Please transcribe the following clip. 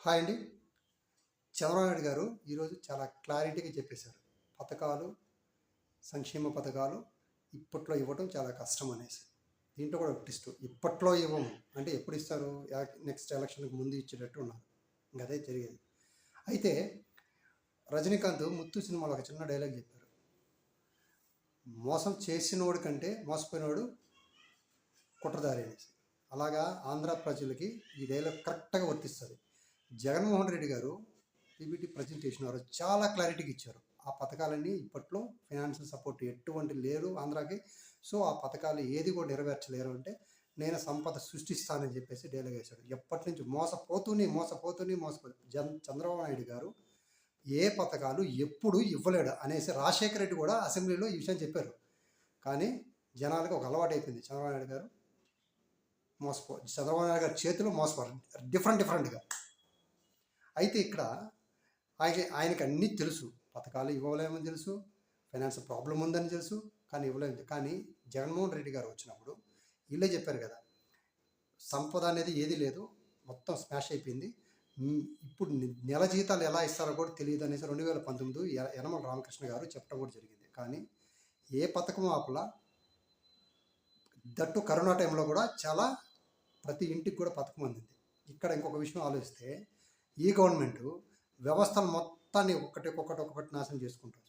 Hi అండి. చంద్రబాబు నాయుడు గారు ఈరోజు చాలా క్లారిటీగా చెప్పేశారు. పథకాలు, సంక్షేమ పథకాలు ఇప్పట్లో ఇవ్వటం చాలా కష్టం అనేసి. దీంట్లో కూడా ఒక ట్విస్ట్. ఇప్పట్లో ఇవ్వము అంటే ఎప్పుడు ఇస్తారు? నెక్స్ట్ ఎలక్షన్‌కి ముందు ఇచ్చేటట్టు ఉన్నారు. ఇంక అదే జరిగేది. అయితే రజనీకాంత్ 'ముత్తు' సినిమాలో ఒక చిన్న డైలాగ్ చెప్పారు. మోసం చేసినోడి కంటే మోసపోయినోడు కుట్రదారి అనేసి. అలాగా ఆంధ్ర ప్రజలకి ఈ డైలాగ్ కరెక్ట్‌గా వర్తిస్తది. జగన్మోహన్ రెడ్డి గారు పీపీటీ ప్రజెంటేషన్ ఆ రోజు చాలా క్లారిటీగా ఇచ్చారు. ఆ పథకాలన్నీ ఇప్పట్లో ఫైనాన్షియల్ సపోర్ట్ ఎటువంటి లేరు ఆంధ్రాకి. సో ఆ పథకాలు ఏది కూడా నెరవేర్చలేరు అంటే నేను సంపద సృష్టిస్తానని చెప్పేసి డైలాగ్ వేశాడు. ఎప్పటి నుంచి చంద్రబాబు నాయుడు గారు ఏ పథకాలు ఎప్పుడు ఇవ్వలేడు అనేసి రాజశేఖర రెడ్డి కూడా అసెంబ్లీలో ఈ విషయం చెప్పారు. కానీ జనాలకు ఒక అలవాటు అయిపోయింది. చంద్రబాబు నాయుడు గారు చంద్రబాబు నాయుడు గారి చేతిలో మోసపోరు డిఫరెంట్గా. అయితే ఇక్కడ ఆయనకి అన్నీ తెలుసు. పథకాలు ఇవ్వలేమని తెలుసు, ఫైనాన్స్ ప్రాబ్లం ఉందని తెలుసు, కానీ ఇవ్వలేదు. కానీ జగన్మోహన్ రెడ్డి గారు వచ్చినప్పుడు వీళ్ళే చెప్పారు కదా, సంపద అనేది ఏది లేదు, మొత్తం స్మాష్ అయిపోయింది. ఇప్పుడు నెల జీతాలు ఎలా ఇస్తారో కూడా తెలియదు అనేసి 2019 యనమల రామకృష్ణ గారు చెప్పడం కూడా జరిగింది. కానీ ఏ పథకం ఆపలా. దట్టు కరోనా టైంలో కూడా చాలా ప్రతి ఇంటికి కూడా పథకం అందింది. ఇక్కడ ఇంకొక విషయం ఆలోచిస్తే ఈ గవర్నమెంట్ వ్యవస్థను మొత్తాన్ని ఒక్కొక్కటి నాశనం చేసుకుంటారు.